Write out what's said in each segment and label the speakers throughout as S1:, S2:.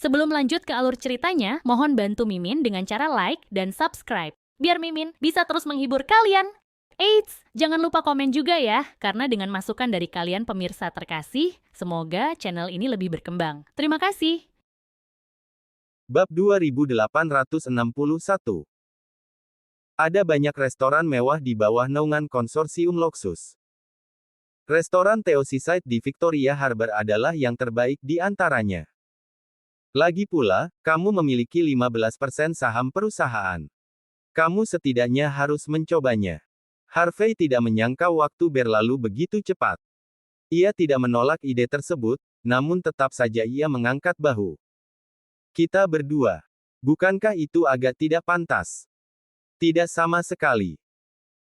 S1: Sebelum lanjut ke alur ceritanya, mohon bantu Mimin dengan cara like dan subscribe, biar Mimin bisa terus menghibur kalian. Eits, jangan lupa komen juga ya, karena dengan masukan dari kalian pemirsa terkasih, semoga channel ini lebih berkembang. Terima kasih.
S2: Bab 2861. Ada banyak restoran mewah di bawah naungan konsorsium Luxus. Restoran Theo Seaside di Victoria Harbour adalah yang terbaik di antaranya. Lagi pula, kamu memiliki 15% saham perusahaan. Kamu setidaknya harus mencobanya. Harvey tidak menyangka waktu berlalu begitu cepat. Ia tidak menolak ide tersebut, namun tetap saja ia mengangkat bahu. Kita berdua. Bukankah itu agak tidak pantas? Tidak sama sekali.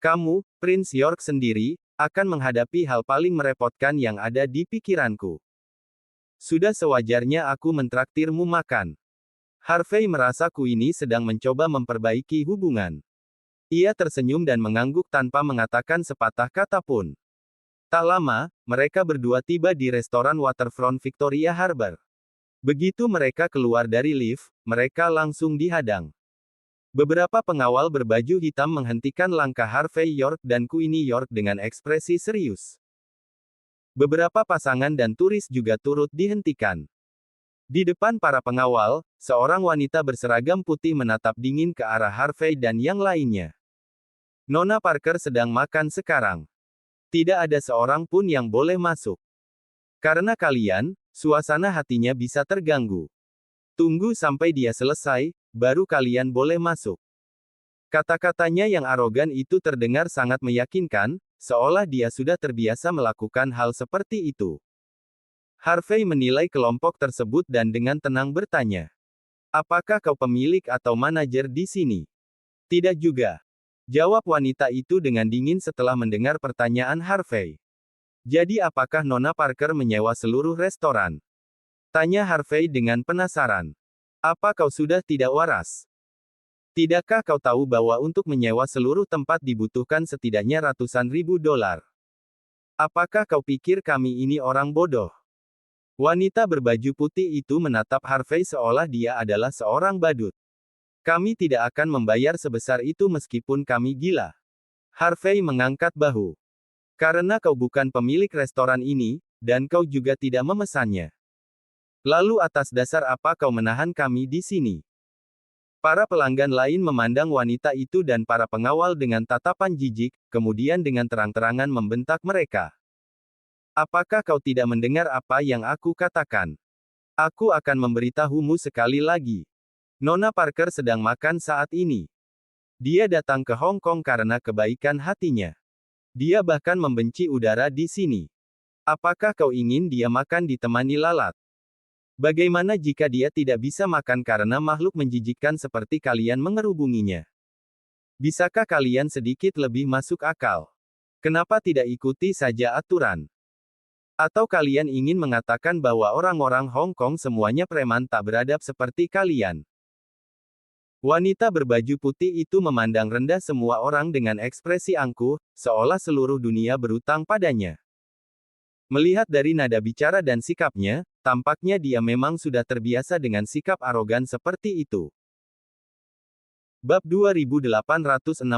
S2: Kamu, Prince York sendiri, akan menghadapi hal paling merepotkan yang ada di pikiranku. Sudah sewajarnya aku mentraktirmu makan. Harvey merasa Queenie sedang mencoba memperbaiki hubungan. Ia tersenyum dan mengangguk tanpa mengatakan sepatah kata pun. Tak lama, mereka berdua tiba di restoran waterfront Victoria Harbour. Begitu mereka keluar dari lift, mereka langsung dihadang. Beberapa pengawal berbaju hitam menghentikan langkah Harvey York dan Queenie York dengan ekspresi serius. Beberapa pasangan dan turis juga turut dihentikan. Di depan para pengawal, seorang wanita berseragam putih menatap dingin ke arah Harvey dan yang lainnya. Nona Parker sedang makan sekarang. Tidak ada seorang pun yang boleh masuk. Karena kalian, suasana hatinya bisa terganggu. Tunggu sampai dia selesai, baru kalian boleh masuk. Kata-katanya yang arogan itu terdengar sangat meyakinkan, seolah dia sudah terbiasa melakukan hal seperti itu. Harvey menilai kelompok tersebut dan dengan tenang bertanya. Apakah kau pemilik atau manajer di sini? Tidak juga. Jawab wanita itu dengan dingin setelah mendengar pertanyaan Harvey. Jadi apakah Nona Parker menyewa seluruh restoran? Tanya Harvey dengan penasaran. Apa kau sudah tidak waras? Tidakkah kau tahu bahwa untuk menyewa seluruh tempat dibutuhkan setidaknya ratusan ribu dolar? Apakah kau pikir kami ini orang bodoh? Wanita berbaju putih itu menatap Harvey seolah dia adalah seorang badut. Kami tidak akan membayar sebesar itu meskipun kami gila. Harvey mengangkat bahu. Karena kau bukan pemilik restoran ini, dan kau juga tidak memesannya. Lalu atas dasar apa kau menahan kami di sini? Para pelanggan lain memandang wanita itu dan para pengawal dengan tatapan jijik, kemudian dengan terang-terangan membentak mereka. Apakah kau tidak mendengar apa yang aku katakan? Aku akan memberitahumu sekali lagi. Nona Parker sedang makan saat ini. Dia datang ke Hong Kong karena kebaikan hatinya. Dia bahkan membenci udara di sini. Apakah kau ingin dia makan ditemani lalat? Bagaimana jika dia tidak bisa makan karena makhluk menjijikkan seperti kalian mengerubunginya? Bisakah kalian sedikit lebih masuk akal? Kenapa tidak ikuti saja aturan? Atau kalian ingin mengatakan bahwa orang-orang Hong Kong semuanya preman tak beradab seperti kalian? Wanita berbaju putih itu memandang rendah semua orang dengan ekspresi angkuh, seolah seluruh dunia berutang padanya. Melihat dari nada bicara dan sikapnya, tampaknya dia memang sudah terbiasa dengan sikap arogan seperti itu. Bab 2862.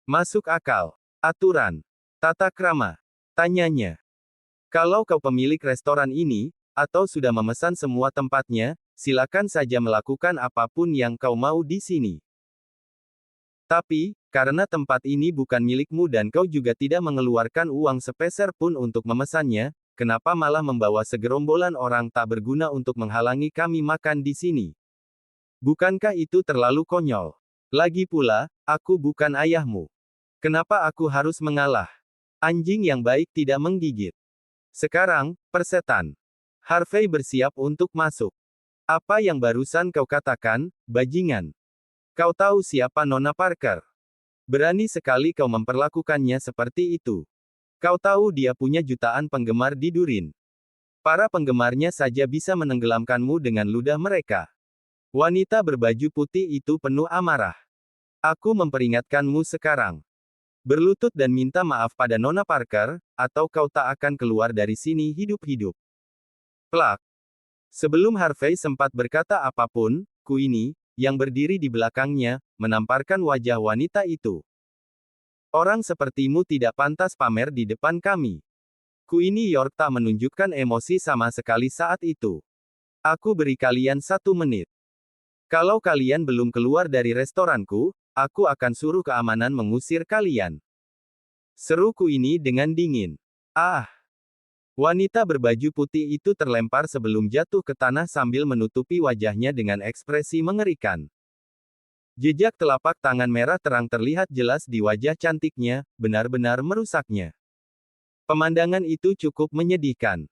S2: Masuk akal. Aturan. Tata krama. Tanyanya. Kalau kau pemilik restoran ini, atau sudah memesan semua tempatnya, silakan saja melakukan apapun yang kau mau di sini. Tapi, karena tempat ini bukan milikmu dan kau juga tidak mengeluarkan uang sepeser pun untuk memesannya, kenapa malah membawa segerombolan orang tak berguna untuk menghalangi kami makan di sini? Bukankah itu terlalu konyol? Lagi pula, aku bukan ayahmu. Kenapa aku harus mengalah? Anjing yang baik tidak menggigit. Sekarang, persetan. Harvey bersiap untuk masuk. Apa yang barusan kau katakan, bajingan? Kau tahu siapa Nona Parker? Berani sekali kau memperlakukannya seperti itu. Kau tahu dia punya jutaan penggemar di Durin. Para penggemarnya saja bisa menenggelamkanmu dengan ludah mereka. Wanita berbaju putih itu penuh amarah. Aku memperingatkanmu sekarang. Berlutut dan minta maaf pada Nona Parker, atau kau tak akan keluar dari sini hidup-hidup. Plak. Sebelum Harvey sempat berkata apapun, Queenie, yang berdiri di belakangnya, menamparkan wajah wanita itu. Orang sepertimu tidak pantas pamer di depan kami. Queenie York tak menunjukkan emosi sama sekali saat itu. Aku beri kalian 1 menit. Kalau kalian belum keluar dari restoranku, aku akan suruh keamanan mengusir kalian. Seru Queenie dengan dingin. Ah! Wanita berbaju putih itu terlempar sebelum jatuh ke tanah sambil menutupi wajahnya dengan ekspresi mengerikan. Jejak telapak tangan merah terang terlihat jelas di wajah cantiknya, benar-benar merusaknya. Pemandangan itu cukup menyedihkan.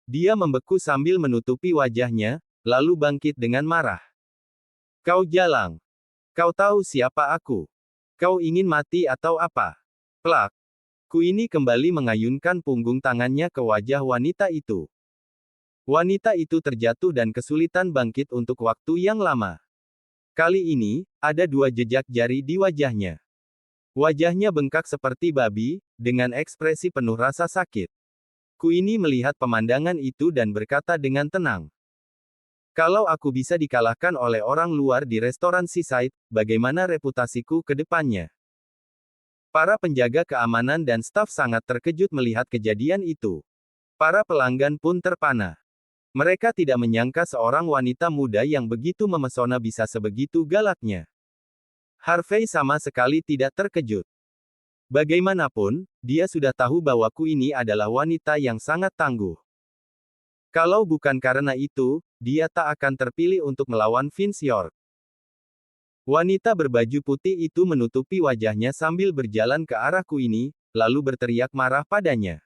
S2: Dia membeku sambil menutupi wajahnya, lalu bangkit dengan marah. Kau jalang. Kau tahu siapa aku? Kau ingin mati atau apa? Plak. Queenie kembali mengayunkan punggung tangannya ke wajah wanita itu. Wanita itu terjatuh dan kesulitan bangkit untuk waktu yang lama. Kali ini, ada 2 jejak jari di wajahnya. Wajahnya bengkak seperti babi, dengan ekspresi penuh rasa sakit. Queenie melihat pemandangan itu dan berkata dengan tenang. Kalau aku bisa dikalahkan oleh orang luar di restoran Seaside, bagaimana reputasiku ke depannya? Para penjaga keamanan dan staf sangat terkejut melihat kejadian itu. Para pelanggan pun terpana. Mereka tidak menyangka seorang wanita muda yang begitu memesona bisa sebegitu galaknya. Harvey sama sekali tidak terkejut. Bagaimanapun, dia sudah tahu bahwa Queenie adalah wanita yang sangat tangguh. Kalau bukan karena itu, dia tak akan terpilih untuk melawan Vince York. Wanita berbaju putih itu menutupi wajahnya sambil berjalan ke arah Queenie, lalu berteriak marah padanya.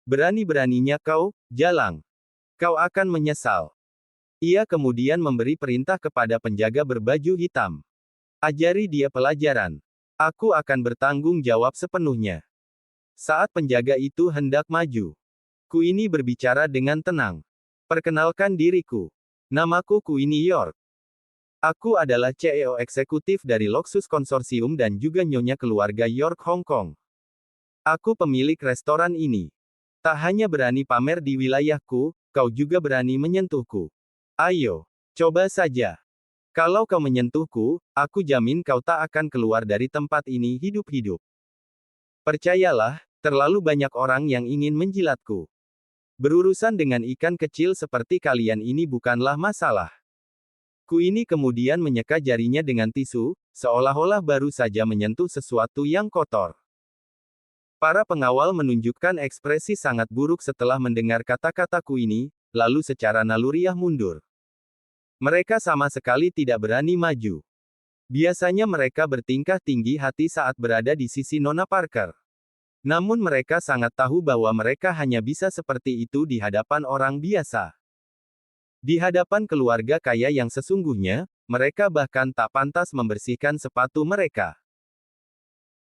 S2: Berani-beraninya kau, jalang. Kau akan menyesal. Ia kemudian memberi perintah kepada penjaga berbaju hitam. Ajari dia pelajaran. Aku akan bertanggung jawab sepenuhnya. Saat penjaga itu hendak maju, Queenie berbicara dengan tenang. Perkenalkan diriku. Namaku Queenie York. Aku adalah CEO eksekutif dari Loxus Konsorsium dan juga nyonya keluarga York Hong Kong. Aku pemilik restoran ini. Tak hanya berani pamer di wilayahku, kau juga berani menyentuhku. Ayo, coba saja. Kalau kau menyentuhku, aku jamin kau tak akan keluar dari tempat ini hidup-hidup. Percayalah, terlalu banyak orang yang ingin menjilatku. Berurusan dengan ikan kecil seperti kalian ini bukanlah masalah. Queenie kemudian menyeka jarinya dengan tisu, seolah-olah baru saja menyentuh sesuatu yang kotor. Para pengawal menunjukkan ekspresi sangat buruk setelah mendengar kata-kata Queenie, lalu secara naluriah mundur. Mereka sama sekali tidak berani maju. Biasanya mereka bertingkah tinggi hati saat berada di sisi Nona Parker. Namun mereka sangat tahu bahwa mereka hanya bisa seperti itu di hadapan orang biasa. Di hadapan keluarga kaya yang sesungguhnya, mereka bahkan tak pantas membersihkan sepatu mereka.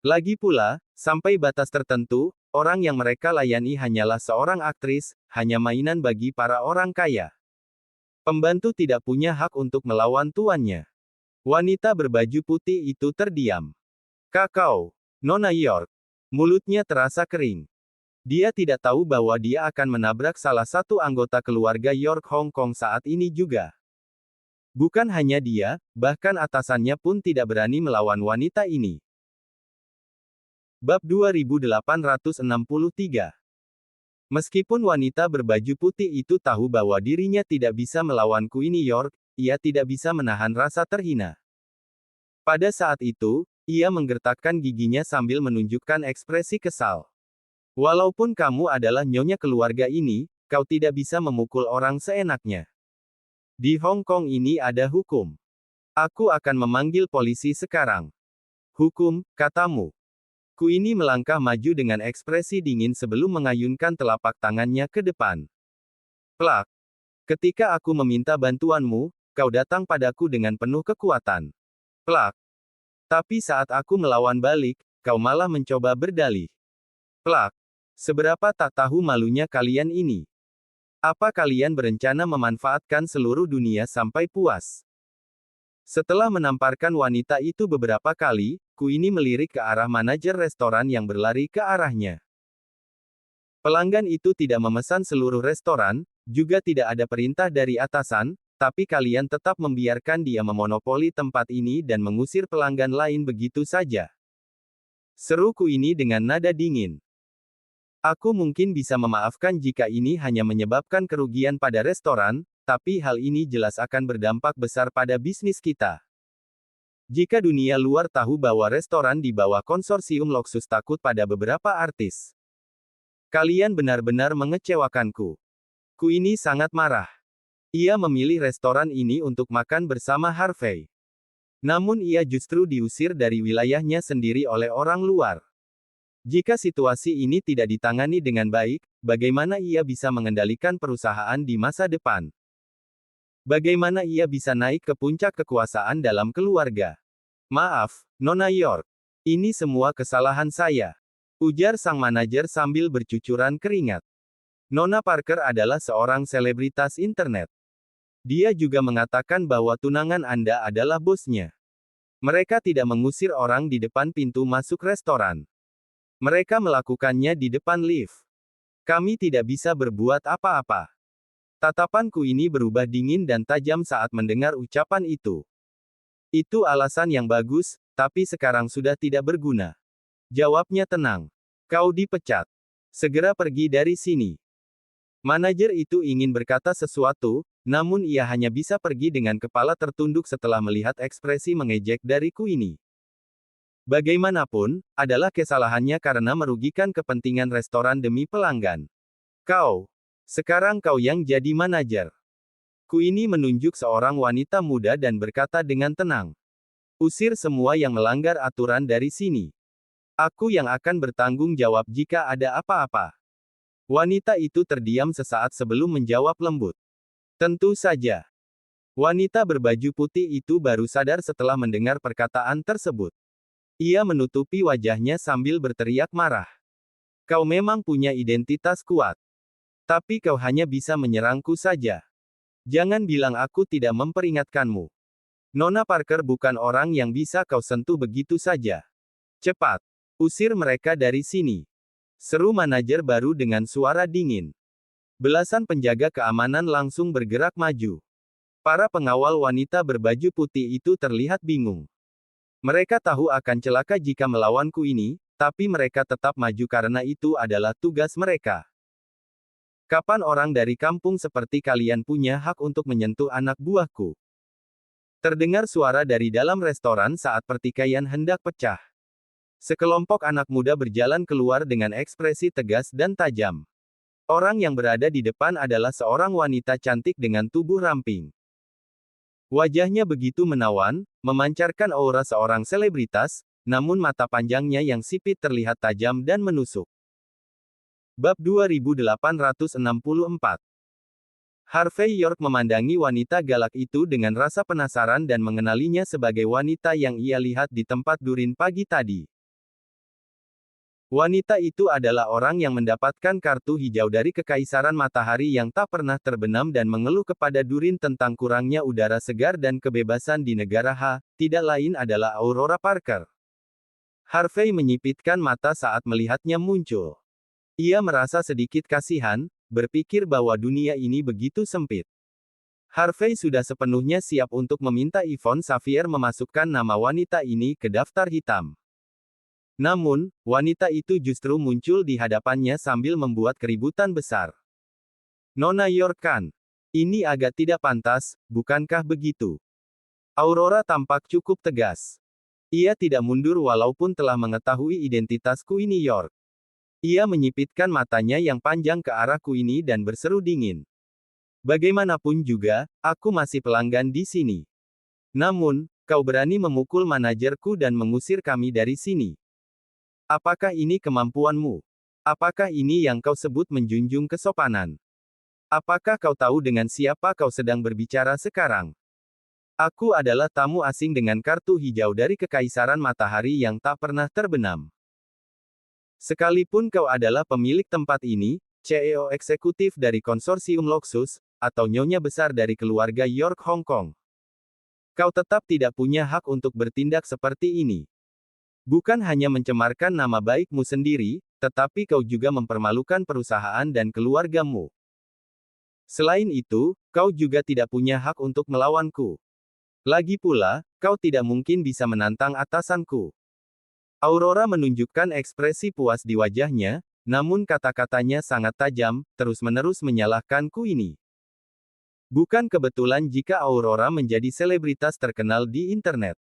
S2: Lagi pula, sampai batas tertentu, orang yang mereka layani hanyalah seorang aktris, hanya mainan bagi para orang kaya. Pembantu tidak punya hak untuk melawan tuannya. Wanita berbaju putih itu terdiam. Kakao, Nona York. Mulutnya terasa kering. Dia tidak tahu bahwa dia akan menabrak salah satu anggota keluarga York Hong Kong saat ini juga. Bukan hanya dia, bahkan atasannya pun tidak berani melawan wanita ini. Bab 2863. Meskipun wanita berbaju putih itu tahu bahwa dirinya tidak bisa melawan Queenie York, ia tidak bisa menahan rasa terhina. Pada saat itu, ia menggertakkan giginya sambil menunjukkan ekspresi kesal. Walaupun kamu adalah nyonya keluarga ini, kau tidak bisa memukul orang seenaknya. Di Hong Kong ini ada hukum. Aku akan memanggil polisi sekarang. Hukum, katamu. Queenie melangkah maju dengan ekspresi dingin sebelum mengayunkan telapak tangannya ke depan. Plak. Ketika aku meminta bantuanmu, kau datang padaku dengan penuh kekuatan. Plak. Tapi saat aku melawan balik, kau malah mencoba berdalih. Plak. Seberapa tak tahu malunya kalian ini? Apa kalian berencana memanfaatkan seluruh dunia sampai puas? Setelah menamparkan wanita itu beberapa kali, Queenie melirik ke arah manajer restoran yang berlari ke arahnya. Pelanggan itu tidak memesan seluruh restoran, Juga tidak ada perintah dari atasan, tapi kalian tetap membiarkan dia memonopoli tempat ini dan mengusir pelanggan lain begitu saja. Seru Queenie dengan nada dingin. Aku mungkin bisa memaafkan jika ini hanya menyebabkan kerugian pada restoran, tapi hal ini jelas akan berdampak besar pada bisnis kita. Jika dunia luar tahu bahwa restoran di bawah konsorsium Luxus takut pada beberapa artis, kalian benar-benar mengecewakanku. Queenie sangat marah. Ia memilih restoran ini untuk makan bersama Harvey. Namun ia justru diusir dari wilayahnya sendiri oleh orang luar. Jika situasi ini tidak ditangani dengan baik, bagaimana ia bisa mengendalikan perusahaan di masa depan? Bagaimana ia bisa naik ke puncak kekuasaan dalam keluarga? Maaf, Nona York. Ini semua kesalahan saya, ujar sang manajer sambil bercucuran keringat. Nona Parker adalah seorang selebritas internet. Dia juga mengatakan bahwa tunangan Anda adalah bosnya. Mereka tidak mengusir orang di depan pintu masuk restoran. Mereka melakukannya di depan lift. Kami tidak bisa berbuat apa-apa. Tatapanku ini berubah dingin dan tajam saat mendengar ucapan itu. Itu alasan yang bagus, tapi sekarang sudah tidak berguna. Jawabnya tenang. Kau dipecat. Segera pergi dari sini. Manajer itu ingin berkata sesuatu, namun ia hanya bisa pergi dengan kepala tertunduk setelah melihat ekspresi mengejek dari Queenie. Bagaimanapun, adalah kesalahannya karena merugikan kepentingan restoran demi pelanggan. Sekarang kau yang jadi manajer. Queenie menunjuk seorang wanita muda dan berkata dengan tenang. Usir semua yang melanggar aturan dari sini. Aku yang akan bertanggung jawab jika ada apa-apa. Wanita itu terdiam sesaat sebelum menjawab lembut. Tentu saja. Wanita berbaju putih itu baru sadar setelah mendengar perkataan tersebut. Ia menutupi wajahnya sambil berteriak marah. Kau memang punya identitas kuat. Tapi kau hanya bisa menyerangku saja. Jangan bilang aku tidak memperingatkanmu. Nona Parker bukan orang yang bisa kau sentuh begitu saja. Cepat. Usir mereka dari sini. Seru manajer baru dengan suara dingin. Belasan penjaga keamanan langsung bergerak maju. Para pengawal wanita berbaju putih itu terlihat bingung. Mereka tahu akan celaka jika melawanku ini, tapi mereka tetap maju karena itu adalah tugas mereka. Kapan orang dari kampung seperti kalian punya hak untuk menyentuh anak buahku? Terdengar suara dari dalam restoran saat pertikaian hendak pecah. Sekelompok anak muda berjalan keluar dengan ekspresi tegas dan tajam. Orang yang berada di depan adalah seorang wanita cantik dengan tubuh ramping. Wajahnya begitu menawan, memancarkan aura seorang selebritas, namun mata panjangnya yang sipit terlihat tajam dan menusuk. Bab 2864. Harvey York memandangi wanita galak itu dengan rasa penasaran dan mengenalinya sebagai wanita yang ia lihat di tempat durin pagi tadi. Wanita itu adalah orang yang mendapatkan kartu hijau dari Kekaisaran Matahari yang tak pernah terbenam dan mengeluh kepada Durin tentang kurangnya udara segar dan kebebasan di negara H, tidak lain adalah Aurora Parker. Harvey menyipitkan mata saat melihatnya muncul. Ia merasa sedikit kasihan, berpikir bahwa dunia ini begitu sempit. Harvey sudah sepenuhnya siap untuk meminta Yvonne Xavier memasukkan nama wanita ini ke daftar hitam. Namun, wanita itu justru muncul di hadapannya sambil membuat keributan besar. Nona York kan? Ini agak tidak pantas, bukankah begitu? Aurora tampak cukup tegas. Ia tidak mundur walaupun telah mengetahui identitas Queenie York. Ia menyipitkan matanya yang panjang ke arah Queenie dan berseru dingin. Bagaimanapun juga, aku masih pelanggan di sini. Namun, kau berani memukul manajerku dan mengusir kami dari sini. Apakah ini kemampuanmu? Apakah ini yang kau sebut menjunjung kesopanan? Apakah kau tahu dengan siapa kau sedang berbicara sekarang? Aku adalah tamu asing dengan kartu hijau dari Kekaisaran Matahari yang tak pernah terbenam. Sekalipun kau adalah pemilik tempat ini, CEO eksekutif dari konsorsium Luxus, atau nyonya besar dari keluarga York Hong Kong, kau tetap tidak punya hak untuk bertindak seperti ini. Bukan hanya mencemarkan nama baikmu sendiri, tetapi kau juga mempermalukan perusahaan dan keluargamu. Selain itu, kau juga tidak punya hak untuk melawanku. Lagi pula, kau tidak mungkin bisa menantang atasanku. Aurora menunjukkan ekspresi puas di wajahnya, namun kata-katanya sangat tajam, terus-menerus menyalahkan Queenie. Bukan kebetulan jika Aurora menjadi selebritas terkenal di internet.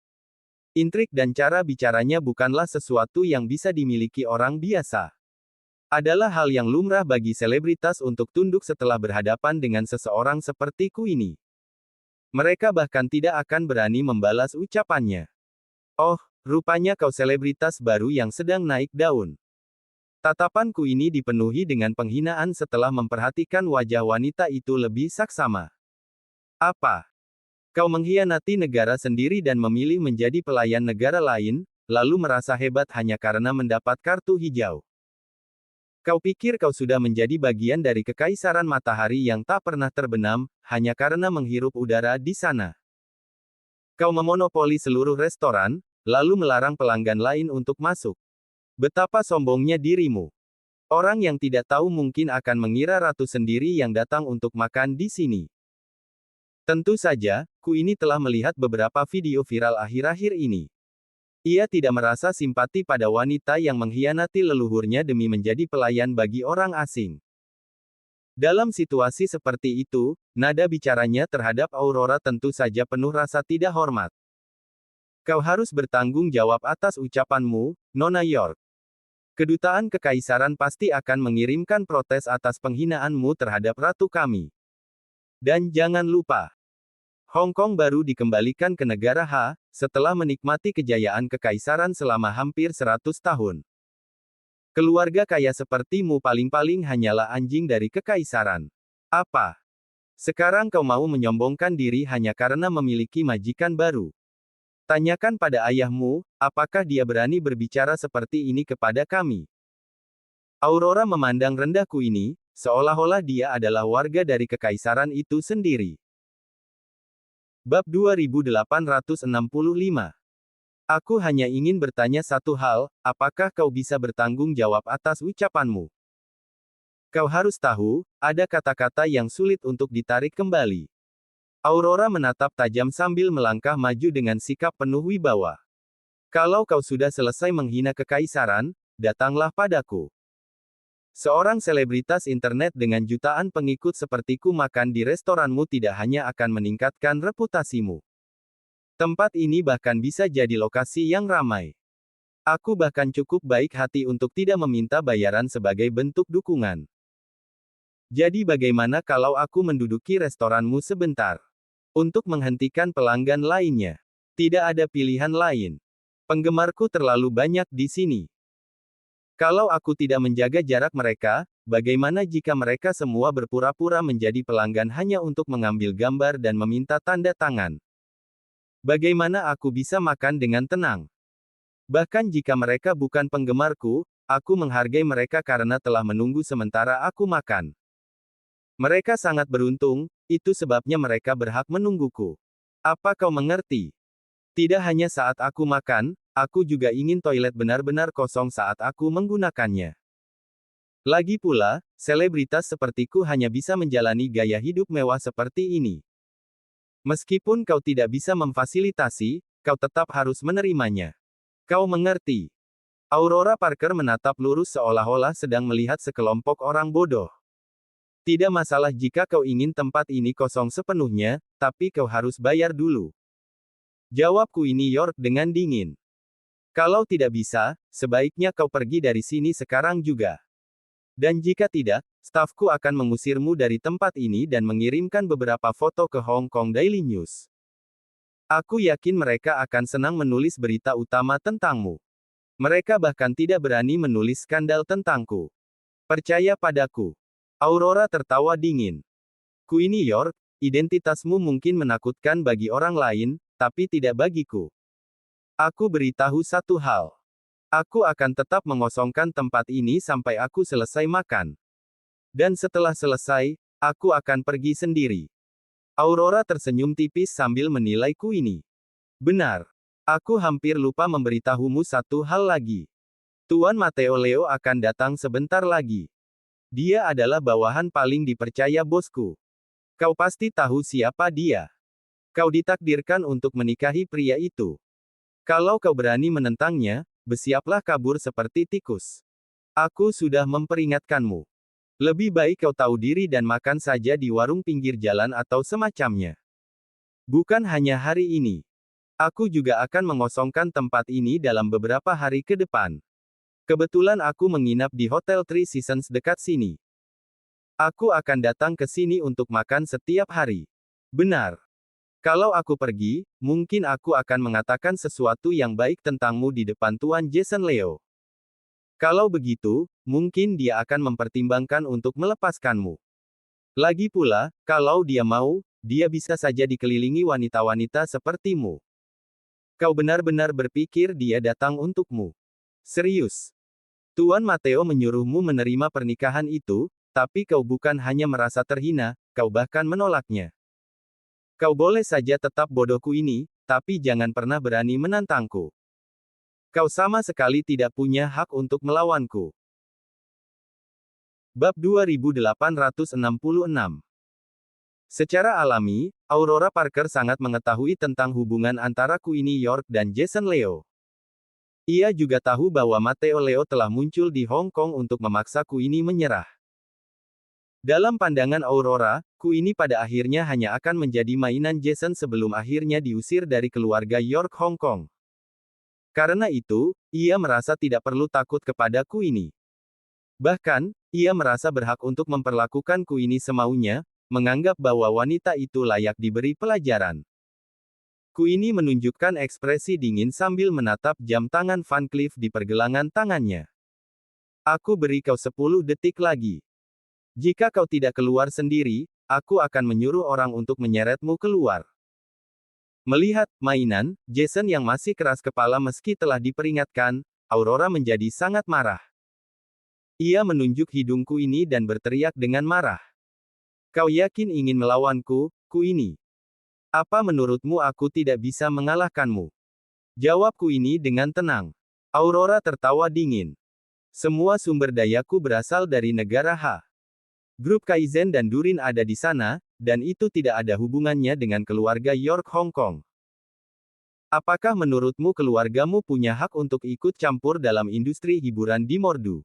S2: Intrik dan cara bicaranya bukanlah sesuatu yang bisa dimiliki orang biasa. Adalah hal yang lumrah bagi selebritas untuk tunduk setelah berhadapan dengan seseorang seperti Queenie. Mereka bahkan tidak akan berani membalas ucapannya. Oh, rupanya kau selebritas baru yang sedang naik daun. Tatapan Queenie dipenuhi dengan penghinaan setelah memperhatikan wajah wanita itu lebih saksama. Apa? Kau mengkhianati negara sendiri dan memilih menjadi pelayan negara lain, lalu merasa hebat hanya karena mendapat kartu hijau. Kau pikir kau sudah menjadi bagian dari kekaisaran matahari yang tak pernah terbenam, hanya karena menghirup udara di sana. Kau memonopoli seluruh restoran, lalu melarang pelanggan lain untuk masuk. Betapa sombongnya dirimu. Orang yang tidak tahu mungkin akan mengira ratu sendiri yang datang untuk makan di sini. Tentu saja, Queenie telah melihat beberapa video viral akhir-akhir ini. Ia tidak merasa simpati pada wanita yang mengkhianati leluhurnya demi menjadi pelayan bagi orang asing. Dalam situasi seperti itu, nada bicaranya terhadap Aurora tentu saja penuh rasa tidak hormat. Kau harus bertanggung jawab atas ucapanmu, Nona York. Kedutaan Kekaisaran pasti akan mengirimkan protes atas penghinaanmu terhadap ratu kami. Dan jangan lupa, Hong Kong baru dikembalikan ke negara H, setelah menikmati kejayaan kekaisaran selama hampir 100 tahun. Keluarga kaya sepertimu paling-paling hanyalah anjing dari kekaisaran. Apa? Sekarang kau mau menyombongkan diri hanya karena memiliki majikan baru? Tanyakan pada ayahmu, apakah dia berani berbicara seperti ini kepada kami? Aurora memandang rendah Queenie, seolah-olah dia adalah warga dari kekaisaran itu sendiri. Bab 2865. Aku hanya ingin bertanya satu hal, apakah kau bisa bertanggung jawab atas ucapanmu? Kau harus tahu, ada kata-kata yang sulit untuk ditarik kembali. Aurora menatap tajam sambil melangkah maju dengan sikap penuh wibawa. Kalau kau sudah selesai menghina kekaisaran, datanglah padaku. Seorang selebritas internet dengan jutaan pengikut sepertiku makan di restoranmu tidak hanya akan meningkatkan reputasimu. Tempat ini bahkan bisa jadi lokasi yang ramai. Aku bahkan cukup baik hati untuk tidak meminta bayaran sebagai bentuk dukungan. Jadi bagaimana kalau aku menduduki restoranmu sebentar? Untuk menghentikan pelanggan lainnya. Tidak ada pilihan lain. Penggemarku terlalu banyak di sini. Kalau aku tidak menjaga jarak mereka, bagaimana jika mereka semua berpura-pura menjadi pelanggan hanya untuk mengambil gambar dan meminta tanda tangan? Bagaimana aku bisa makan dengan tenang? Bahkan jika mereka bukan penggemarku, aku menghargai mereka karena telah menunggu sementara aku makan. Mereka sangat beruntung, itu sebabnya mereka berhak menungguku. Apa kau mengerti? Tidak hanya saat aku makan, aku juga ingin toilet benar-benar kosong saat aku menggunakannya. Lagi pula, selebritas sepertiku hanya bisa menjalani gaya hidup mewah seperti ini. Meskipun kau tidak bisa memfasilitasi, kau tetap harus menerimanya. Kau mengerti? Aurora Parker menatap lurus seolah-olah sedang melihat sekelompok orang bodoh. Tidak masalah jika kau ingin tempat ini kosong sepenuhnya, tapi kau harus bayar dulu. Jawab Queenie York dengan dingin. Kalau tidak bisa, sebaiknya kau pergi dari sini sekarang juga. Dan jika tidak, stafku akan mengusirmu dari tempat ini dan mengirimkan beberapa foto ke Hong Kong Daily News. Aku yakin mereka akan senang menulis berita utama tentangmu. Mereka bahkan tidak berani menulis skandal tentangku. Percaya padaku. Aurora tertawa dingin. Queenie York, identitasmu mungkin menakutkan bagi orang lain, tapi tidak bagiku. Aku beritahu satu hal. Aku akan tetap mengosongkan tempat ini sampai aku selesai makan. Dan setelah selesai, aku akan pergi sendiri. Aurora tersenyum tipis sambil menilai Queenie. Benar. Aku hampir lupa memberitahumu satu hal lagi. Tuan Mateo Leo akan datang sebentar lagi. Dia adalah bawahan paling dipercaya bosku. Kau pasti tahu siapa dia. Kau ditakdirkan untuk menikahi pria itu. Kalau kau berani menentangnya, bersiaplah kabur seperti tikus. Aku sudah memperingatkanmu. Lebih baik kau tahu diri dan makan saja di warung pinggir jalan atau semacamnya. Bukan hanya hari ini. Aku juga akan mengosongkan tempat ini dalam beberapa hari ke depan. Kebetulan aku menginap di Hotel Three Seasons dekat sini. Aku akan datang ke sini untuk makan setiap hari. Benar. Kalau aku pergi, mungkin aku akan mengatakan sesuatu yang baik tentangmu di depan Tuan Jason Leo. Kalau begitu, mungkin dia akan mempertimbangkan untuk melepaskanmu. Lagi pula, kalau dia mau, dia bisa saja dikelilingi wanita-wanita sepertimu. Kau benar-benar berpikir dia datang untukmu? Serius? Tuan Mateo menyuruhmu menerima pernikahan itu, tapi kau bukan hanya merasa terhina, kau bahkan menolaknya. Kau boleh saja tetap bodohku ini, tapi jangan pernah berani menantangku. Kau sama sekali tidak punya hak untuk melawanku. Bab 2866. Secara alami, Aurora Parker sangat mengetahui tentang hubungan antara Queenie York dan Jason Leo. Ia juga tahu bahwa Mateo Leo telah muncul di Hong Kong untuk memaksa Queenie menyerah. Dalam pandangan Aurora, Queenie pada akhirnya hanya akan menjadi mainan Jason sebelum akhirnya diusir dari keluarga York Hong Kong. Karena itu, ia merasa tidak perlu takut kepada Queenie. Bahkan, ia merasa berhak untuk memperlakukan Queenie semaunya, menganggap bahwa wanita itu layak diberi pelajaran. Queenie menunjukkan ekspresi dingin sambil menatap jam tangan Van Cleef di pergelangan tangannya. Aku beri kau 10 detik lagi. Jika kau tidak keluar sendiri, aku akan menyuruh orang untuk menyeretmu keluar. Melihat mainan, Jason yang masih keras kepala meski telah diperingatkan, Aurora menjadi sangat marah. Ia menunjuk hidung Queenie dan berteriak dengan marah. Kau yakin ingin melawanku, Queenie? Apa menurutmu aku tidak bisa mengalahkanmu? Jawab Queenie dengan tenang. Aurora tertawa dingin. Semua sumber dayaku berasal dari negara H. Grup Kaizen dan Durin ada di sana, dan itu tidak ada hubungannya dengan keluarga York Hong Kong. Apakah menurutmu keluargamu punya hak untuk ikut campur dalam industri hiburan di Mordu?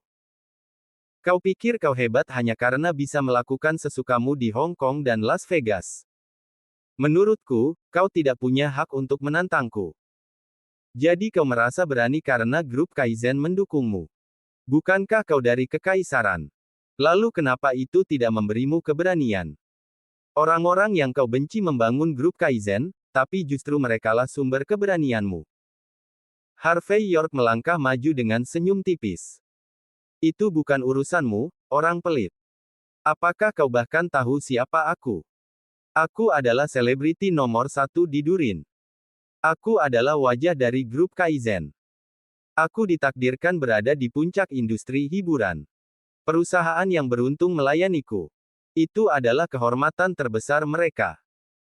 S2: Kau pikir kau hebat hanya karena bisa melakukan sesukamu di Hong Kong dan Las Vegas. Menurutku, kau tidak punya hak untuk menantangku. Jadi kau merasa berani karena grup Kaizen mendukungmu. Bukankah kau dari kekaisaran? Lalu kenapa itu tidak memberimu keberanian? Orang-orang yang kau benci membangun grup Kaizen, tapi justru merekalah sumber keberanianmu. Harvey York melangkah maju dengan senyum tipis. Itu bukan urusanmu, orang pelit. Apakah kau bahkan tahu siapa aku? Aku adalah selebriti nomor 1 di Durin. Aku adalah wajah dari grup Kaizen. Aku ditakdirkan berada di puncak industri hiburan. Perusahaan yang beruntung melayaniku. Itu adalah kehormatan terbesar mereka.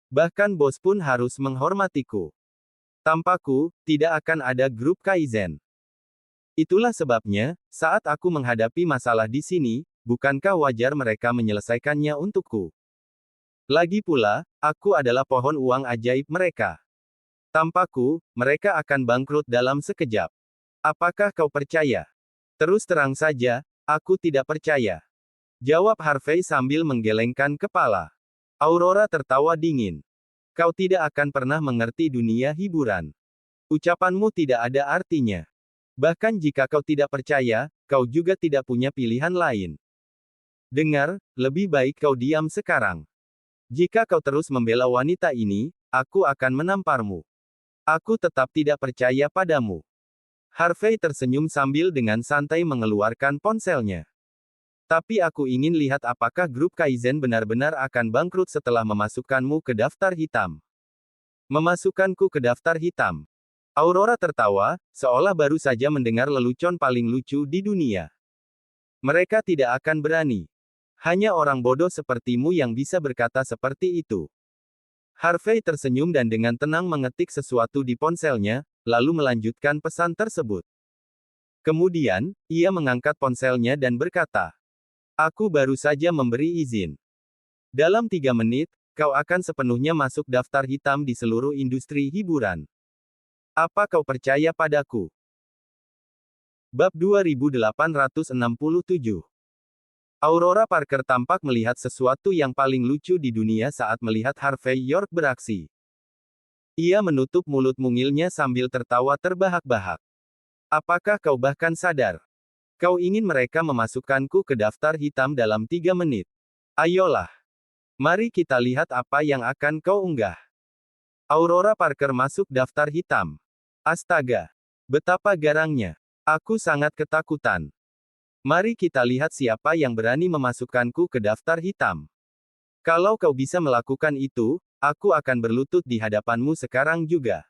S2: Bahkan bos pun harus menghormatiku. Tanpaku, tidak akan ada grup Kaizen. Itulah sebabnya, saat aku menghadapi masalah di sini, bukankah wajar mereka menyelesaikannya untukku? Lagi pula, aku adalah pohon uang ajaib mereka. Tanpaku, mereka akan bangkrut dalam sekejap. Apakah kau percaya? Terus terang saja, aku tidak percaya. Jawab Harvey sambil menggelengkan kepala. Aurora tertawa dingin. Kau tidak akan pernah mengerti dunia hiburan. Ucapanmu tidak ada artinya. Bahkan jika kau tidak percaya, kau juga tidak punya pilihan lain. Dengar, lebih baik kau diam sekarang. Jika kau terus membela wanita ini, aku akan menamparmu. Aku tetap tidak percaya padamu. Harvey tersenyum sambil dengan santai mengeluarkan ponselnya. Tapi aku ingin lihat apakah grup Kaizen benar-benar akan bangkrut setelah memasukkanmu ke daftar hitam. Memasukkanku ke daftar hitam. Aurora tertawa, seolah baru saja mendengar lelucon paling lucu di dunia. Mereka tidak akan berani. Hanya orang bodoh sepertimu yang bisa berkata seperti itu. Harvey tersenyum dan dengan tenang mengetik sesuatu di ponselnya, lalu melanjutkan pesan tersebut. Kemudian, ia mengangkat ponselnya dan berkata, "Aku baru saja memberi izin. Dalam 3 menit, kau akan sepenuhnya masuk daftar hitam di seluruh industri hiburan. Apa kau percaya padaku? Bab 2867. Aurora Parker tampak melihat sesuatu yang paling lucu di dunia saat melihat Harvey York beraksi. Ia menutup mulut mungilnya sambil tertawa terbahak-bahak. Apakah kau bahkan sadar? Kau ingin mereka memasukkanku ke daftar hitam dalam 3 menit. Ayolah. Mari kita lihat apa yang akan kau unggah. Aurora Parker masuk daftar hitam. Astaga. Betapa garangnya. Aku sangat ketakutan. Mari kita lihat siapa yang berani memasukkanku ke daftar hitam. Kalau kau bisa melakukan itu, aku akan berlutut di hadapanmu sekarang juga.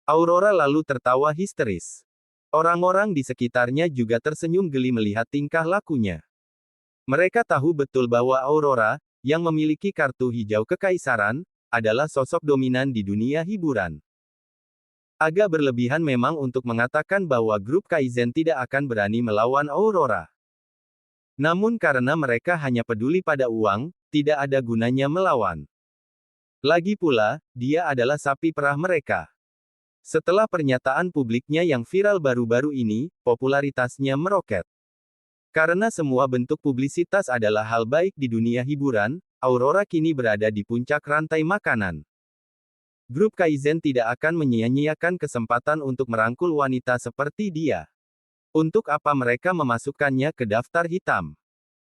S2: Aurora lalu tertawa histeris. Orang-orang di sekitarnya juga tersenyum geli melihat tingkah lakunya. Mereka tahu betul bahwa Aurora, yang memiliki kartu hijau kekaisaran, adalah sosok dominan di dunia hiburan. Agak berlebihan memang untuk mengatakan bahwa grup Kaizen tidak akan berani melawan Aurora. Namun karena mereka hanya peduli pada uang, tidak ada gunanya melawan. Lagi pula, dia adalah sapi perah mereka. Setelah pernyataan publiknya yang viral baru-baru ini, popularitasnya meroket. Karena semua bentuk publisitas adalah hal baik di dunia hiburan, Aurora kini berada di puncak rantai makanan. Grup Kaizen tidak akan menyia-nyiakan kesempatan untuk merangkul wanita seperti dia. Untuk apa mereka memasukkannya ke daftar hitam?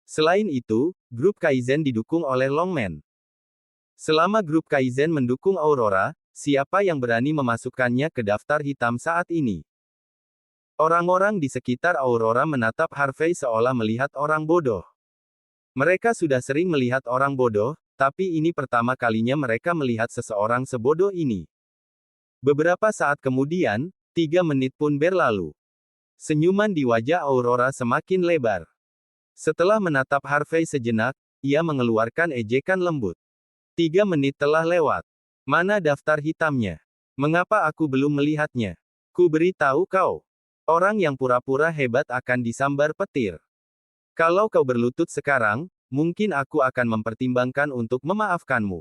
S2: Selain itu, grup Kaizen didukung oleh Longman. Selama grup Kaizen mendukung Aurora, siapa yang berani memasukkannya ke daftar hitam saat ini? Orang-orang di sekitar Aurora menatap Harvey seolah melihat orang bodoh. Mereka sudah sering melihat orang bodoh, tapi ini pertama kalinya mereka melihat seseorang sebodoh ini. Beberapa saat kemudian, 3 menit pun berlalu. Senyuman di wajah Aurora semakin lebar. Setelah menatap Harvey sejenak, ia mengeluarkan ejekan lembut. 3 menit telah lewat. Mana daftar hitamnya? Mengapa aku belum melihatnya? Ku beritahu kau. Orang yang pura-pura hebat akan disambar petir. Kalau kau berlutut sekarang, mungkin aku akan mempertimbangkan untuk memaafkanmu.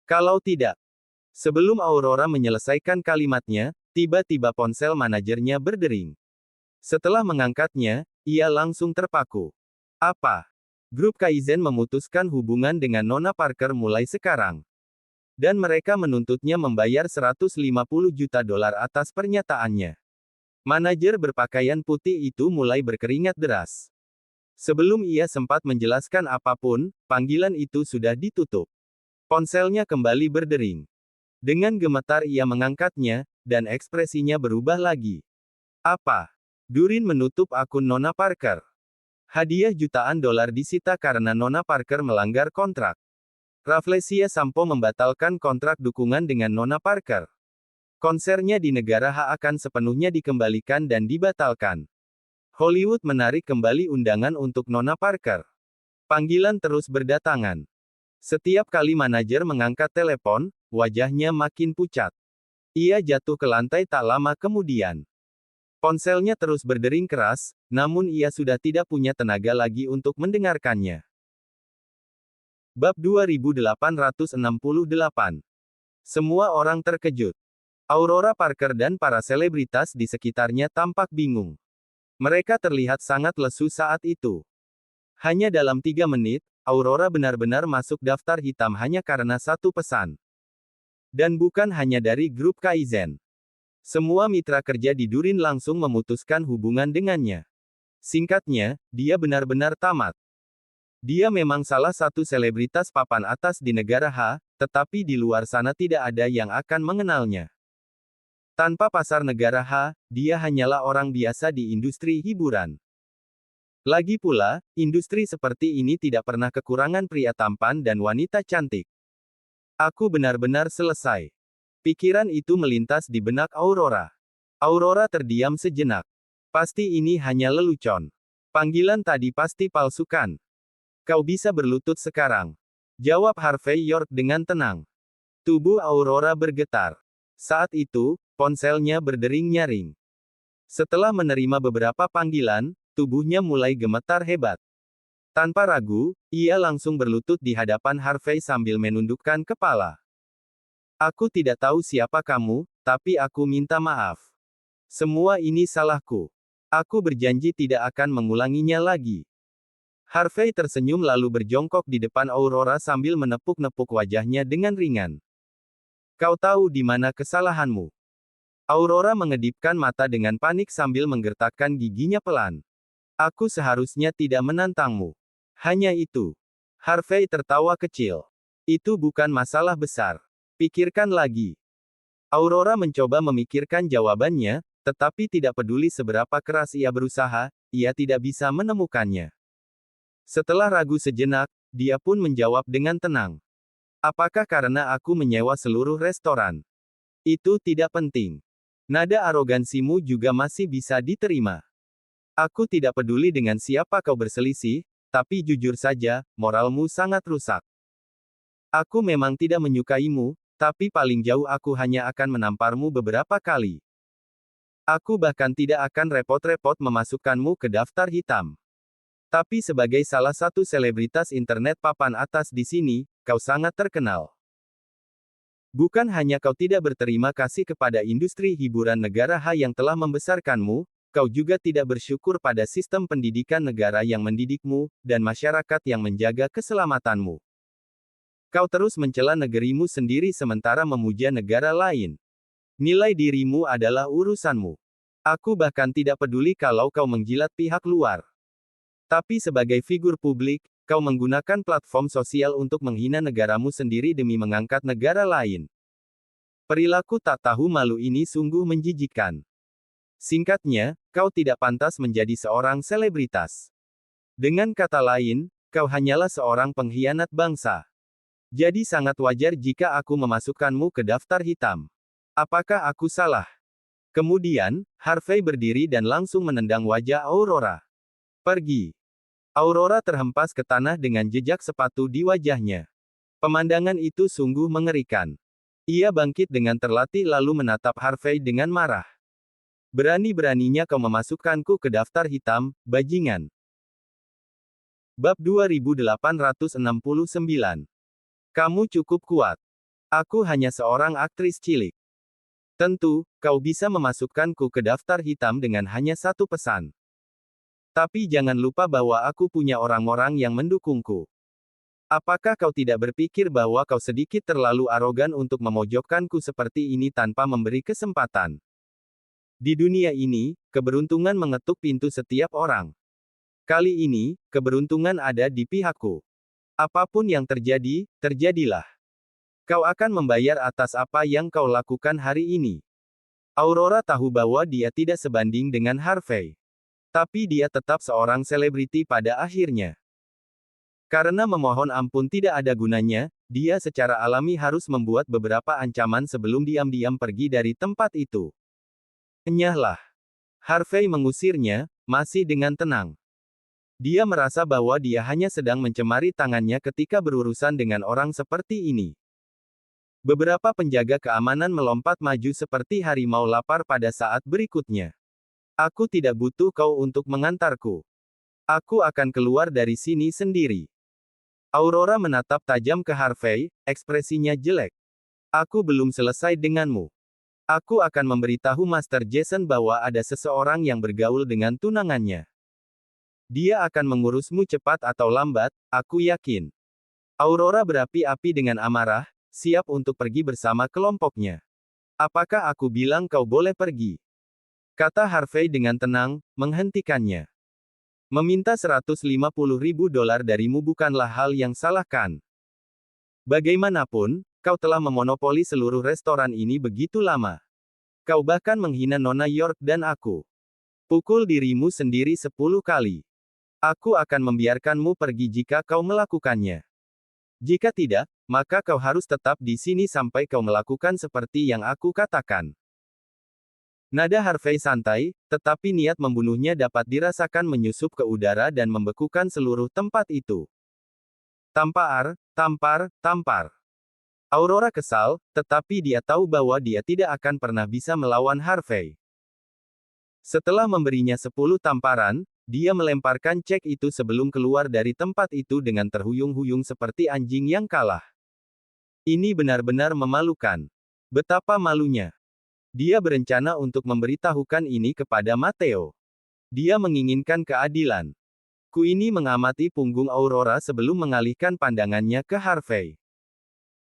S2: Kalau tidak. Sebelum Aurora menyelesaikan kalimatnya, tiba-tiba ponsel manajernya berdering. Setelah mengangkatnya, ia langsung terpaku. Apa? Grup Kaizen memutuskan hubungan dengan Nona Parker mulai sekarang. Dan mereka menuntutnya membayar 150 juta dolar atas pernyataannya. Manajer berpakaian putih itu mulai berkeringat deras. Sebelum ia sempat menjelaskan apapun, panggilan itu sudah ditutup. Ponselnya kembali berdering. Dengan gemetar ia mengangkatnya, dan ekspresinya berubah lagi. Apa? Durin menutup akun Nona Parker. Hadiah jutaan dolar disita karena Nona Parker melanggar kontrak. Rafflesia Sampo membatalkan kontrak dukungan dengan Nona Parker. Konsernya di negara H akan sepenuhnya dikembalikan dan dibatalkan. Hollywood menarik kembali undangan untuk Nona Parker. Panggilan terus berdatangan. Setiap kali manajer mengangkat telepon, wajahnya makin pucat. Ia jatuh ke lantai tak lama kemudian. Ponselnya terus berdering keras, namun ia sudah tidak punya tenaga lagi untuk mendengarkannya. Bab 2868. Semua orang terkejut. Aurora Parker dan para selebritas di sekitarnya tampak bingung. Mereka terlihat sangat lesu saat itu. Hanya dalam 3 menit, Aurora benar-benar masuk daftar hitam hanya karena satu pesan. Dan bukan hanya dari grup Kaizen. Semua mitra kerja di Durin langsung memutuskan hubungan dengannya. Singkatnya, dia benar-benar tamat. Dia memang salah satu selebritas papan atas di negara H, tetapi di luar sana tidak ada yang akan mengenalnya. Tanpa pasar negara H, dia hanyalah orang biasa di industri hiburan. Lagi pula, industri seperti ini tidak pernah kekurangan pria tampan dan wanita cantik. Aku benar-benar selesai. Pikiran itu melintas di benak Aurora. Aurora terdiam sejenak. Pasti ini hanya lelucon. Panggilan tadi pasti palsu kan? Kau bisa berlutut sekarang. Jawab Harvey York dengan tenang. Tubuh Aurora bergetar. Saat itu, ponselnya berdering nyaring. Setelah menerima beberapa panggilan, tubuhnya mulai gemetar hebat. Tanpa ragu, ia langsung berlutut di hadapan Harvey sambil menundukkan kepala. Aku tidak tahu siapa kamu, tapi aku minta maaf. Semua ini salahku. Aku berjanji tidak akan mengulanginya lagi. Harvey tersenyum lalu berjongkok di depan Aurora sambil menepuk-nepuk wajahnya dengan ringan. Kau tahu di mana kesalahanmu. Aurora mengedipkan mata dengan panik sambil menggertakkan giginya pelan. Aku seharusnya tidak menantangmu. Hanya itu. Harvey tertawa kecil. Itu bukan masalah besar. Pikirkan lagi. Aurora mencoba memikirkan jawabannya, tetapi tidak peduli seberapa keras ia berusaha, ia tidak bisa menemukannya. Setelah ragu sejenak, dia pun menjawab dengan tenang. Apakah karena aku menyewa seluruh restoran? Itu tidak penting. Nada arogansimu juga masih bisa diterima. Aku tidak peduli dengan siapa kau berselisih, tapi jujur saja, moralmu sangat rusak. Aku memang tidak menyukaimu, tapi paling jauh aku hanya akan menamparmu beberapa kali. Aku bahkan tidak akan repot-repot memasukkanmu ke daftar hitam. Tapi sebagai salah satu selebritas internet papan atas di sini, kau sangat terkenal. Bukan hanya kau tidak berterima kasih kepada industri hiburan negara H yang telah membesarkanmu, kau juga tidak bersyukur pada sistem pendidikan negara yang mendidikmu, dan masyarakat yang menjaga keselamatanmu. Kau terus mencela negerimu sendiri sementara memuja negara lain. Nilai dirimu adalah urusanmu. Aku bahkan tidak peduli kalau kau menjilat pihak luar. Tapi sebagai figur publik, kau menggunakan platform sosial untuk menghina negaramu sendiri demi mengangkat negara lain. Perilaku tak tahu malu ini sungguh menjijikkan. Singkatnya, kau tidak pantas menjadi seorang selebritas. Dengan kata lain, kau hanyalah seorang pengkhianat bangsa. Jadi sangat wajar jika aku memasukkanmu ke daftar hitam. Apakah aku salah? Kemudian, Harvey berdiri dan langsung menendang wajah Aurora. Pergi. Aurora terhempas ke tanah dengan jejak sepatu di wajahnya. Pemandangan itu sungguh mengerikan. Ia bangkit dengan terlatih lalu menatap Harvey dengan marah. Berani-beraninya kau memasukkanku ke daftar hitam, bajingan. Bab 2869. Kamu cukup kuat. Aku hanya seorang aktris cilik. Tentu, kau bisa memasukkanku ke daftar hitam dengan hanya satu pesan. Tapi jangan lupa bahwa aku punya orang-orang yang mendukungku. Apakah kau tidak berpikir bahwa kau sedikit terlalu arogan untuk memojokkanku seperti ini tanpa memberi kesempatan? Di dunia ini, keberuntungan mengetuk pintu setiap orang. Kali ini, keberuntungan ada di pihakku. Apapun yang terjadi, terjadilah. Kau akan membayar atas apa yang kau lakukan hari ini. Aurora tahu bahwa dia tidak sebanding dengan Harvey. Tapi dia tetap seorang selebriti pada akhirnya. Karena memohon ampun tidak ada gunanya, dia secara alami harus membuat beberapa ancaman sebelum diam-diam pergi dari tempat itu. Enyahlah. Harvey mengusirnya, masih dengan tenang. Dia merasa bahwa dia hanya sedang mencemari tangannya ketika berurusan dengan orang seperti ini. Beberapa penjaga keamanan melompat maju seperti harimau lapar pada saat berikutnya. Aku tidak butuh kau untuk mengantarku. Aku akan keluar dari sini sendiri. Aurora menatap tajam ke Harvey, ekspresinya jelek. Aku belum selesai denganmu. Aku akan memberitahu Master Jason bahwa ada seseorang yang bergaul dengan tunangannya. Dia akan mengurusmu cepat atau lambat, aku yakin. Aurora berapi-api dengan amarah, siap untuk pergi bersama kelompoknya. Apakah aku bilang kau boleh pergi? Kata Harvey dengan tenang, menghentikannya. Meminta $150.000 darimu bukanlah hal yang salah kan? Bagaimanapun, kau telah memonopoli seluruh restoran ini begitu lama. Kau bahkan menghina Nona York dan aku. Pukul dirimu sendiri 10 kali. Aku akan membiarkanmu pergi jika kau melakukannya. Jika tidak, maka kau harus tetap di sini sampai kau melakukan seperti yang aku katakan. Nada Harvey santai, tetapi niat membunuhnya dapat dirasakan menyusup ke udara dan membekukan seluruh tempat itu. Tampar, tampar, tampar. Aurora kesal, tetapi dia tahu bahwa dia tidak akan pernah bisa melawan Harvey. Setelah memberinya 10 tamparan, Dia melemparkan cek itu sebelum keluar dari tempat itu dengan terhuyung-huyung seperti anjing yang kalah. Ini benar-benar memalukan. Betapa malunya. Dia berencana untuk memberitahukan ini kepada Matteo. Dia menginginkan keadilan. Queenie mengamati punggung Aurora sebelum mengalihkan pandangannya ke Harvey.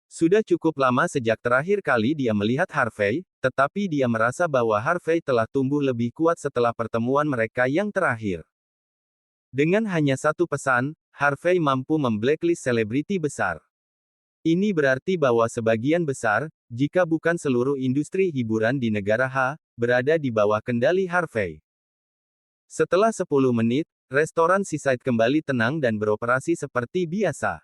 S2: Sudah cukup lama sejak terakhir kali dia melihat Harvey, tetapi dia merasa bahwa Harvey telah tumbuh lebih kuat setelah pertemuan mereka yang terakhir. Dengan hanya satu pesan, Harvey mampu memblacklist selebriti besar. Ini berarti bahwa sebagian besar, jika bukan seluruh industri hiburan di negara H, berada di bawah kendali Harvey. Setelah 10 menit, restoran Seaside kembali tenang dan beroperasi seperti biasa.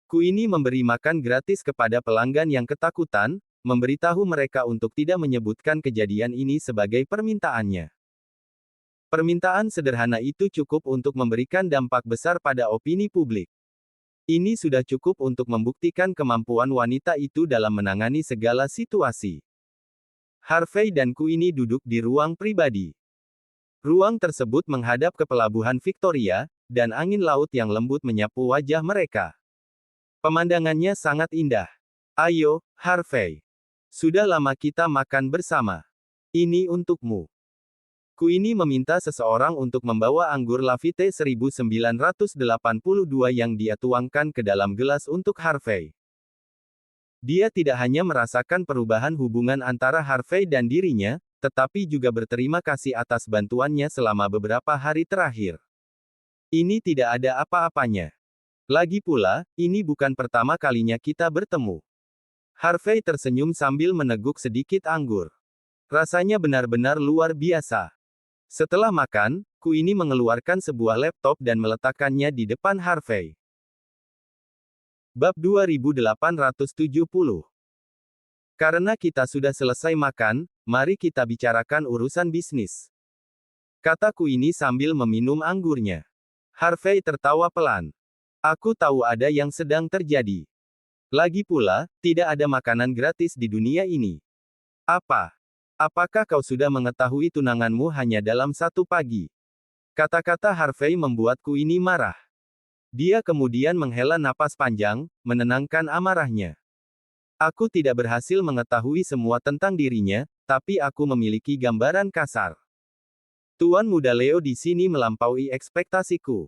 S2: Queenie memberi makan gratis kepada pelanggan yang ketakutan, memberitahu mereka untuk tidak menyebutkan kejadian ini sebagai permintaannya. Permintaan sederhana itu cukup untuk memberikan dampak besar pada opini publik. Ini sudah cukup untuk membuktikan kemampuan wanita itu dalam menangani segala situasi. Harvey dan Queenie duduk di ruang pribadi. Ruang tersebut menghadap ke pelabuhan Victoria, dan angin laut yang lembut menyapu wajah mereka. Pemandangannya sangat indah. Ayo, Harvey. Sudah lama kita makan bersama. Ini untukmu. Queenie meminta seseorang untuk membawa anggur Lafite 1982 yang dia tuangkan ke dalam gelas untuk Harvey. Dia tidak hanya merasakan perubahan hubungan antara Harvey dan dirinya, tetapi juga berterima kasih atas bantuannya selama beberapa hari terakhir. Ini tidak ada apa-apanya. Lagi pula, ini bukan pertama kalinya kita bertemu. Harvey tersenyum sambil meneguk sedikit anggur. Rasanya benar-benar luar biasa. Setelah makan, Queenie mengeluarkan sebuah laptop dan meletakkannya di depan Harvey. Bab 2870. Karena kita sudah selesai makan, mari kita bicarakan urusan bisnis. Kata Queenie sambil meminum anggurnya. Harvey tertawa pelan. Aku tahu ada yang sedang terjadi. Lagi pula, tidak ada makanan gratis di dunia ini. Apa? Apakah kau sudah mengetahui tunanganmu hanya dalam satu pagi? Kata-kata Harvey membuat Queenie marah. Dia kemudian menghela napas panjang, menenangkan amarahnya. Aku tidak berhasil mengetahui semua tentang dirinya, tapi aku memiliki gambaran kasar. Tuan muda Leo di sini melampaui ekspektasiku.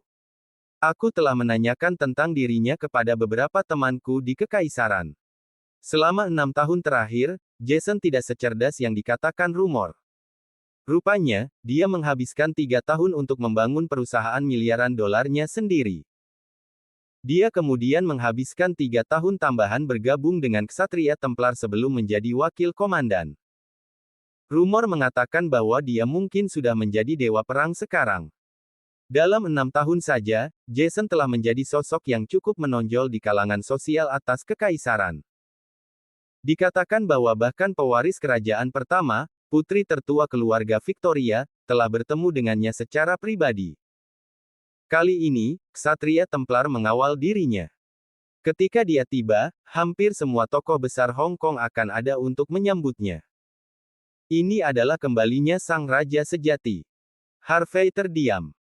S2: Aku telah menanyakan tentang dirinya kepada beberapa temanku di Kekaisaran. Selama 6 tahun terakhir, Jason tidak secerdas yang dikatakan rumor. Rupanya, dia menghabiskan 3 tahun untuk membangun perusahaan miliaran dolarnya sendiri. Dia kemudian menghabiskan 3 tahun tambahan bergabung dengan Ksatria Templar sebelum menjadi wakil komandan. Rumor mengatakan bahwa dia mungkin sudah menjadi dewa perang sekarang. Dalam 6 tahun saja, Jason telah menjadi sosok yang cukup menonjol di kalangan sosial atas kekaisaran. Dikatakan bahwa bahkan pewaris kerajaan pertama, putri tertua keluarga Victoria, telah bertemu dengannya secara pribadi. Kali ini, Ksatria Templar mengawal dirinya. Ketika dia tiba, hampir semua tokoh besar Hong Kong akan ada untuk menyambutnya. Ini adalah kembalinya sang raja sejati. Harvey terdiam.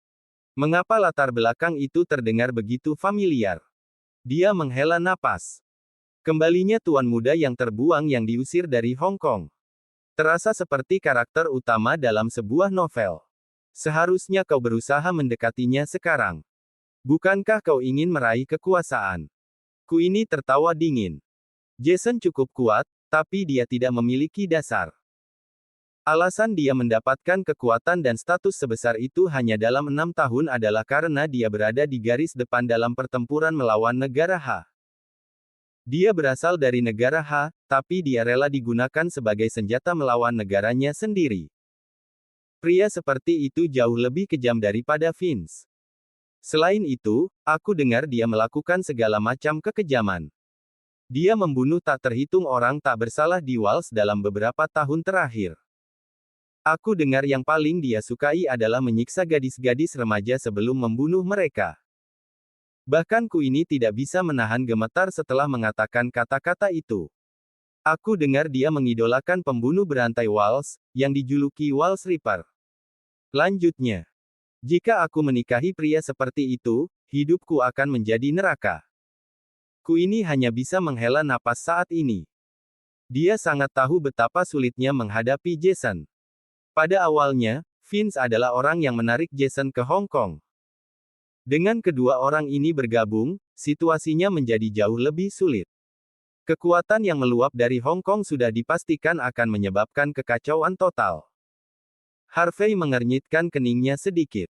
S2: Mengapa latar belakang itu terdengar begitu familiar? Dia menghela napas. Kembalinya tuan muda yang terbuang yang diusir dari Hong Kong. Terasa seperti karakter utama dalam sebuah novel. Seharusnya kau berusaha mendekatinya sekarang. Bukankah kau ingin meraih kekuasaan? Queenie tertawa dingin. Jason cukup kuat, tapi dia tidak memiliki dasar. Alasan dia mendapatkan kekuatan dan status sebesar itu hanya dalam 6 tahun adalah karena dia berada di garis depan dalam pertempuran melawan negara H. Dia berasal dari negara H, tapi dia rela digunakan sebagai senjata melawan negaranya sendiri. Pria seperti itu jauh lebih kejam daripada Vince. Selain itu, aku dengar dia melakukan segala macam kekejaman. Dia membunuh tak terhitung orang tak bersalah di Wales dalam beberapa tahun terakhir. Aku dengar yang paling dia sukai adalah menyiksa gadis-gadis remaja sebelum membunuh mereka. Bahkan Queenie tidak bisa menahan gemetar setelah mengatakan kata-kata itu. Aku dengar dia mengidolakan pembunuh berantai Wales, yang dijuluki Wales Ripper. Lanjutnya. Jika aku menikahi pria seperti itu, hidupku akan menjadi neraka. Ku ini hanya bisa menghela napas saat ini. Dia sangat tahu betapa sulitnya menghadapi Jason. Pada awalnya, Vince adalah orang yang menarik Jason ke Hong Kong. Dengan kedua orang ini bergabung, situasinya menjadi jauh lebih sulit. Kekuatan yang meluap dari Hong Kong sudah dipastikan akan menyebabkan kekacauan total. Harvey mengernyitkan keningnya sedikit.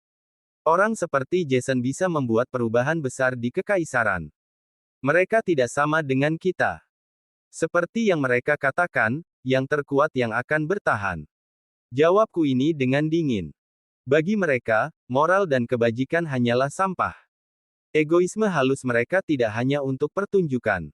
S2: Orang seperti Jason bisa membuat perubahan besar di kekaisaran. Mereka tidak sama dengan kita. Seperti yang mereka katakan, yang terkuat yang akan bertahan. Jawabku ini dengan dingin. Bagi mereka, moral dan kebajikan hanyalah sampah. Egoisme halus mereka tidak hanya untuk pertunjukan.